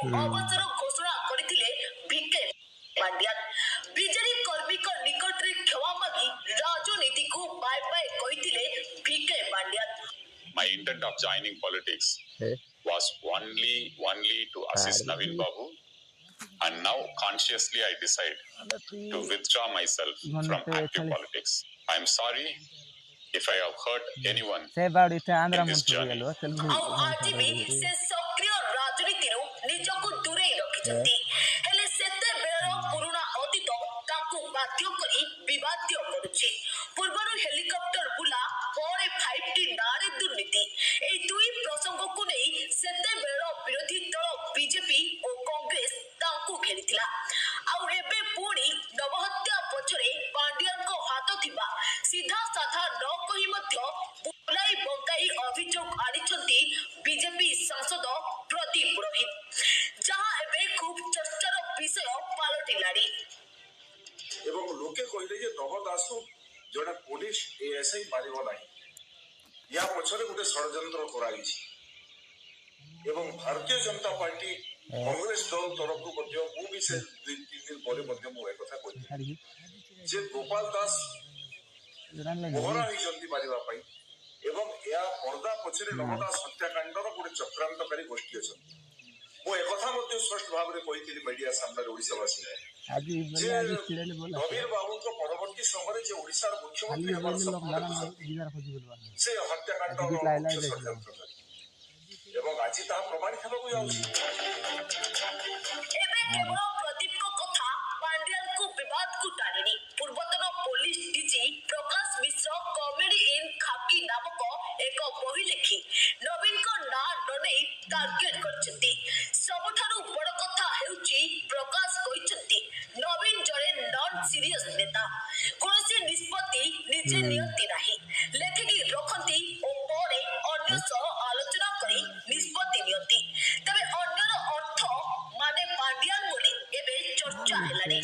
ଅବସର ଘୋଷଣା କରିଥିଲେ ଭିକେ ପାଣ୍ଡିଆନ। ବିଜେଡି କର୍ମୀଙ୍କ ନିକଟରେ କ୍ଷମା ମାଗି ରାଜନୀତିକୁ ବାଏ ବାଏ କହିଥିଲେ VK Pandian. My intent of joining politics was only to assist Naveen Babu, and now consciously I decide to withdraw myself from active politics. I am sorry if I have hurt anyone in this journey. ଆଉ ଆଜି ବି ସେ ସକ୍ରିୟ ରାଜନୀତିରୁ ନିଜକୁ ଦୂରେଇ ରଖିଛନ୍ତି। ହେଲେ ସେତେବେଳର ପୁରୁଣା ଅତୀତ ତାଙ୍କୁ ବାଧ୍ୟ କରି ବିବାଦ୍ୟ କରୁଛି। ପୂର୍ବରୁ ହେଲିକପ୍ଟର ବୁଲା, ପରେ 5T ନାଁରେ ଦୁର୍ନୀତି। ଏହି ଦୁଇ ପ୍ରସଙ୍ଗକୁ ନେଇ ସେତେବେଳର ବିରୋଧୀ ଦଳ ବିଜେପି ଓ କଂଗ୍ରେସ ତାଙ୍କୁ ଘେରିଥିଲା। ଆଉ ଏବେ ପୁଣି ନବହତ୍ୟା ପଛରେ ପାଣ୍ଡିଆନଙ୍କ ହାତ ଥିବା ସିଧା ସାଧା ନ କହି ମଧ୍ୟ ବୁଲାଇ ବଙ୍କାଇ ଅଭିଯୋଗ ଆଣିଛନ୍ତି ବିଜେପି ସାଂସଦ ପ୍ରଦୀପ ପୁରୋହିତ, ଯାହା ଏବେ ଖୁବ୍ ଚର୍ଚ୍ଚାର ବିଷୟ ପାଲଟିଲାଣି। ଏବଂ ଲୋକେ କହିଲେ ଯେ ନବ ଦାସକୁ ଜଣେ ପୋଲିସ ଏଏସ୍ଆଇ ମାରିବ ନାହିଁ, ୟା ପଛରେ ଗୋଟେ ଷଡ଼ଯନ୍ତ୍ର କରାଯାଇଛି। ଏବଂ ଭାରତୀୟ ଜନତା ପାର୍ଟି କଂଗ୍ରେସ ଦଳ ତରଫରୁ ମଧ୍ୟ ମୁଁ ବି ସେ 2-3 ଦିନ ପରେ ମଧ୍ୟ ମୁଁ ଏକଥା କହିଥିଲି ଯେ ଗୋପାଳ ଦାସ ପହରା ହେଇଛନ୍ତି ମାରିବା ପାଇଁ, ଏବଂ ଏହା ପର୍ଦ୍ଦା ପଛରେ ନବ ଦାସ ହତ୍ୟାକାଣ୍ଡର ଗୋଟେ ଚକ୍ରାନ୍ତକାରୀ ଗୋଷ୍ଠୀ ଅଛନ୍ତି। ମୁଁ ଏକଥା ମଧ୍ୟ ସ୍ପଷ୍ଟ ଭାବରେ କହିଥିଲି ମିଡିଆ ସାମ୍ନାରେ ଓଡ଼ିଶାବାସୀ ଯେ ନବୀନ ବାବୁଙ୍କ ପରବର୍ତ୍ତୀ ସମୟରେ ଯେ ଓଡ଼ିଶାର ମୁଖ୍ୟମନ୍ତ୍ରୀ ହେବାର ସେ ହତ୍ୟାକାଣ୍ଡର ମୁଖ୍ୟ ଷଡ଼ଯନ୍ତ୍ରକାରୀ, ଏବଂ ଆଜି ତାହା ପ୍ରମାଣିତ ହେବାକୁ ଯାଉଛି। ଏବେ କେବଳ ପ୍ରଦୀପଙ୍କ କଥା ପାଣ୍ଡିଆନଙ୍କୁ ବିବାଦକୁ ଟାଣିନି। ପୂର୍ବତନ police DG Prakash Mishra comedy in khaki ନାମକ ଏକ ବହି ଲେଖି ନବୀନଙ୍କ ନାଁ ନ ନେଇ ଟାର୍ଗେଟ କରିଛନ୍ତି। ସବୁଠାରୁ ବଡ଼ କଥା ହେଉଛି ପ୍ରକାଶ କହିଛନ୍ତି ନବୀନ ଜଣେ ନନ୍ ସିରିୟସ୍ ନେତା, କୌଣସି ନିଷ୍ପତ୍ତି ନିଜେ ନିଅନ୍ତି ନାହିଁ, ଲେଖିକି ରଖନ୍ତି ଓ ପରେ ଅନ୍ୟ ସହ ଆଲୋଚନା କରି ନିଷ୍ପତ୍ତି ନିଅନ୍ତି। ତେବେ ଅନ୍ୟର ଅର୍ଥ ମାନେ ପାଣ୍ଡିଆନ ବୋଲି ଏବେ ଚର୍ଚ୍ଚା ହେଲାଣି।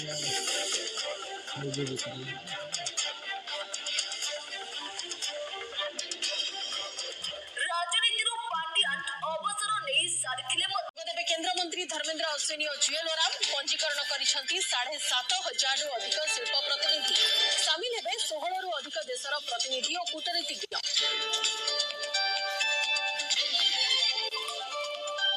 ରାଜନୀତିରୁ ପାଣ୍ଡିଆନ ଅବସର ନେଇ ସାରିଥିଲେ ମଧ୍ୟ କେନ୍ଦ୍ରମନ୍ତ୍ରୀ ଧର୍ମେନ୍ଦ୍ର ଅଶ୍ୱିନୀ ଓ ଜୁଏଲ ଓରାମ ପଞ୍ଜୀକରଣ କରିଛନ୍ତି 7,500ରୁ ଅଧିକ ଶିଳ୍ପ ପ୍ରତିନିଧି। ସାମିଲ ହେବେ 16ରୁ ଅଧିକ ଦେଶର ପ୍ରତିନିଧି ଓ କୂଟନୀତିଜ୍ଞ।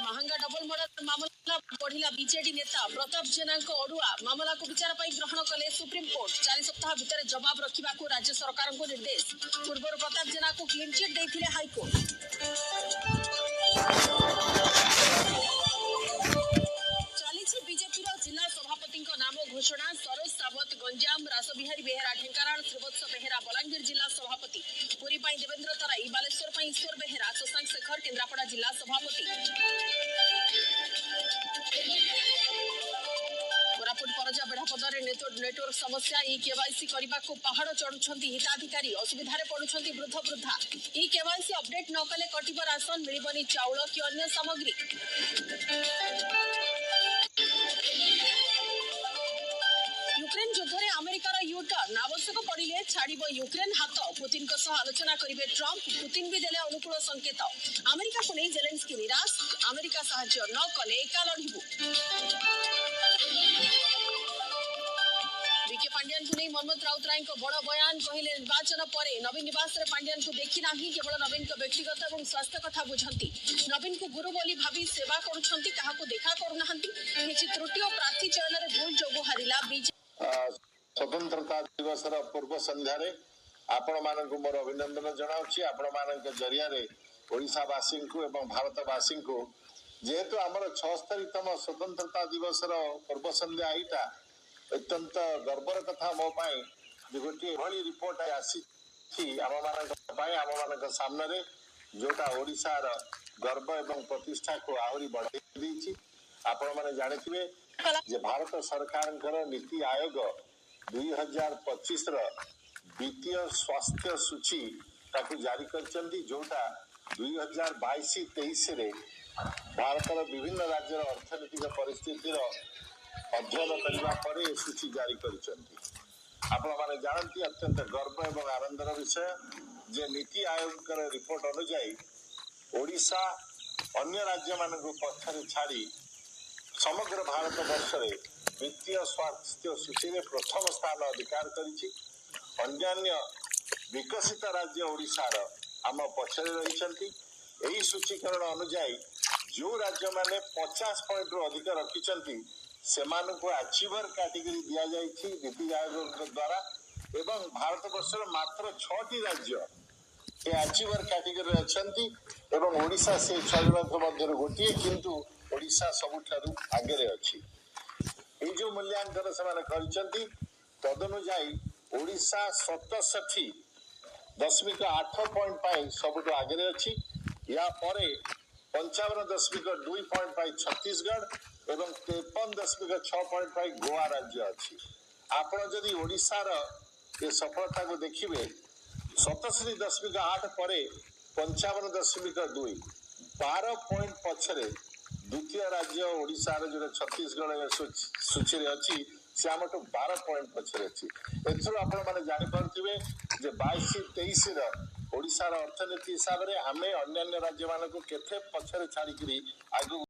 ମହାଙ୍ଗା ଡବଲ ମର୍ଡର ମାମଲା ବଢିଲା। ବିଜେଡି ନେତା ପ୍ରତାପ ଜେନାଙ୍କ ଅଡୁଆ ମାମଲାକୁ ବିଚାର ପାଇଁ ଗ୍ରହଣ କଲେ ସୁପ୍ରିମକୋର୍ଟ। 4 ସପ୍ତାହ ଭିତରେ ଜବାବ ରଖିବାକୁ ରାଜ୍ୟ ସରକାରଙ୍କୁ ନିର୍ଦ୍ଦେଶ। ପୂର୍ବରୁ ପ୍ରତାପ ଜେନାଙ୍କୁ କ୍ଲିନ୍ ଚିଟ୍ ଦେଇଥିଲେ ହାଇକୋର୍ଟ। ଚାଲିଛି ବିଜେପିର ଜିଲ୍ଲା ସଭାପତିଙ୍କ ନାମ ଘୋଷଣା। ସରୋଜ ସାବତ ଗଞ୍ଜାମ, ରାସବିହାରୀ ବେହେରା ଢେଙ୍କାନାଳ, ଶ୍ରୀବତ୍ସ ବେହେରା ବଲାଙ୍ଗୀର ଜିଲ୍ଲା ସଭାପତି। ପୁରୀ ପାଇଁ ଦେବେନ୍ଦ୍ର ତରାଇ, ବାଲେଶ୍ୱର ପାଇଁ ଈଶ୍ୱର ବେହେରା, ଶଶାଙ୍କ ଶେଖର କେନ୍ଦ୍ରାପଡ଼ା ଜିଲ୍ଲା ସଭାପତି। କୋରାପୁଟ ପରଜା ବେଢାପଦାରେ ନେଟୱର୍କ ସମସ୍ୟା। ଇ କେୱାଇସି କରିବାକୁ ପାହାଡ଼ ଚଢୁଛନ୍ତି ହିତାଧିକାରୀ, ଅସୁବିଧାରେ ପଡୁଛନ୍ତି ବୃଦ୍ଧ ବୃଦ୍ଧା। ଇ କେୱାଇସି ଅପଡେଟ୍ ନ କଲେ କଟିବ ରାସନ, ମିଳିବନି ଚାଉଳ କି ଅନ୍ୟ ସାମଗ୍ରୀ। ୟୁକ୍ରେନ ଯୁଦ୍ଧରେ ଆମେରିକାର ୟୁ-ଟର୍ନ, ଆବଶ୍ୟକ ପଡ଼ିଲେ ଛାଡ଼ିବ ୟୁକ୍ରେନ ହାତ। ପୁତିନଙ୍କ ସହ ଆଲୋଚନା କରିବେ ଟ୍ରମ୍ପ। ପୁତିନ ବି ଦେଲେ ଅନୁକୂଳ ସଂକେତ। ଆମେରିକାକୁ ନେଇ ଜେଲେନ୍ସ୍କି ନିରାଶ, ଆମେରିକା ସାହାଯ୍ୟ ନ କଲେ ଏକା ଲଢ଼ିବୁ। ଭିକେ ପାଣ୍ଡିଆନଙ୍କୁ ନେଇ ମନ୍ମଥ ରାଉତରାୟଙ୍କ ବଡ଼ ବୟାନ। କହିଲେ ନିର୍ବାଚନ ପରେ ନବୀନ ନିବାସରେ ପାଣ୍ଡିଆନଙ୍କୁ ଦେଖି ନାହିଁ, କେବଳ ନବୀନଙ୍କ ବ୍ୟକ୍ତିଗତ ଏବଂ ସ୍ୱାସ୍ଥ୍ୟ କଥା ବୁଝନ୍ତି। ନବୀନଙ୍କୁ ଗୁରୁ ବୋଲି ଭାବି ସେବା କରୁଛନ୍ତି, କାହାକୁ ଦେଖା କରୁନାହାନ୍ତି। କିଛି ତ୍ରୁଟି ଓ ପ୍ରାର୍ଥୀ ଚୟନରେ ଭୁଲ ଯୋଗୁଁ ହାରିଲା ବିଜେପି। ସ୍ୱତନ୍ତ୍ରତା ଦିବସର ପୂର୍ବ ସନ୍ଧ୍ୟାରେ ଆପଣମାନଙ୍କୁ ମୋର ଅଭିନନ୍ଦନ ଜଣାଉଛି। ଆପଣମାନଙ୍କ ଜରିଆରେ ଓଡ଼ିଶାବାସୀଙ୍କୁ ଏବଂ ଭାରତବାସୀଙ୍କୁ, ଯେହେତୁ ଆମର 76ତମ ସ୍ୱତନ୍ତ୍ରତା ଦିବସର ପୂର୍ବ ସନ୍ଧ୍ୟା ଏଇଟା, ଅତ୍ୟନ୍ତ ଗର୍ବର କଥା ମୋ ପାଇଁ ଯେ ଗୋଟିଏ ଏଭଳି ରିପୋର୍ଟ ଆସିଛି ଆମମାନଙ୍କ ପାଇଁ, ଆମମାନଙ୍କ ସାମ୍ନାରେ, ଯୋଉଟା ଓଡ଼ିଶାର ଗର୍ବ ଏବଂ ପ୍ରତିଷ୍ଠାକୁ ଆହୁରି ବଢ଼ାଇ ଦେଇଛି। ଆପଣମାନେ ଜାଣିଥିବେ ଯେ ଭାରତ ସରକାରଙ୍କର ନୀତି ଆୟୋଗ 2025ର ଦ୍ୱିତୀୟ ସ୍ୱାସ୍ଥ୍ୟ ସୂଚୀ ତାକୁ ଜାରି କରିଛନ୍ତି, ଯୋଉଟା 2022-23ରେ ଭାରତର ବିଭିନ୍ନ ରାଜ୍ୟର ଅର୍ଥନୈତିକ ପରିସ୍ଥିତିର ଅଧ୍ୟୟନ କରିବା ପରେ ଏ ସୂଚୀ ଜାରି କରିଛନ୍ତି। ଆପଣମାନେ ଜାଣନ୍ତି, ଅତ୍ୟନ୍ତ ଗର୍ବ ଏବଂ ଆନନ୍ଦର ବିଷୟ ଯେ ନୀତି ଆୟୋଗଙ୍କର ରିପୋର୍ଟ ଅନୁଯାୟୀ ଓଡ଼ିଶା ଅନ୍ୟ ରାଜ୍ୟମାନଙ୍କୁ ପଛରେ ଛାଡ଼ି ସମଗ୍ର ଭାରତ ବର୍ଷରେ ବିତ୍ତୀୟ ସ୍ୱାସ୍ଥ୍ୟ ସୂଚୀରେ ପ୍ରଥମ ସ୍ଥାନ ଅଧିକାର କରିଛି। ଅନ୍ୟାନ୍ୟ ବିକଶିତ ରାଜ୍ୟ ଓଡ଼ିଶାର ଆମ ପଛରେ ରହିଛନ୍ତି। ଏହି ସୂଚୀକରଣ ଅନୁଯାୟୀ ଯେଉଁ ରାଜ୍ୟମାନେ 50 ପଏଣ୍ଟରୁ ଅଧିକ ରଖିଛନ୍ତି ସେମାନଙ୍କୁ ଆଚିଭର କାଟେଗୋରୀ ଦିଆଯାଇଛି ନୀତି ଆୟୋଗଙ୍କ ଦ୍ୱାରା ଏବଂ ଭାରତବର୍ଷର ମାତ୍ର 6ଟି ରାଜ୍ୟ ଏ ଆଚିଭର କାଟେଗୋରୀରେ ଅଛନ୍ତି ଏବଂ ଓଡ଼ିଶା ସେ 6 ଜଣଙ୍କ ମଧ୍ୟରୁ ଗୋଟିଏ, କିନ୍ତୁ ଓଡ଼ିଶା ସବୁଠାରୁ ଆଗରେ ଅଛି। এই যে মূল্যাঙ্কন ସେମାନେ କରିଛନ୍ତି ତଦନୁଯାୟୀ ଓଡ଼ିଶା 67.8 ପଏଣ୍ଟ ପାଇଁ ସବୁଠୁ ଆଗରେ ଅଛି। ଏହା ପରେ 55.2 ପଏଣ୍ଟ ପାଇଁ ଛତିଶଗଡ଼ ଏବଂ 53.6 ପଏଣ୍ଟ ପାଇଁ ଗୋଆ ରାଜ୍ୟ ଅଛି। ଆପଣ ଯଦି ଓଡ଼ିଶାର ଏ ସଫଳତାକୁ ଦେଖିବେ 67.8 ପରେ 55.2 12 ପଏଣ୍ଟ ପଛରେ ଦ୍ୱିତୀୟ ରାଜ୍ୟ ଓଡ଼ିଶାର ଯୋଉଟା ଛତିଶଗଡ଼ ସୂଚୀରେ ଅଛି ସେ ଆମଠୁ 12 ପଏଣ୍ଟ ପଛରେ ଅଛି। ଏଥିରୁ ଆପଣମାନେ ଜାଣିପାରୁଥିବେ ଯେ 22-23ର ଓଡ଼ିଶାର ଅର୍ଥନୀତି ହିସାବରେ ଆମେ ଅନ୍ୟାନ୍ୟ ରାଜ୍ୟମାନଙ୍କୁ କେତେ ପଛରେ ଛାଡ଼ିକିରି ଆଗକୁ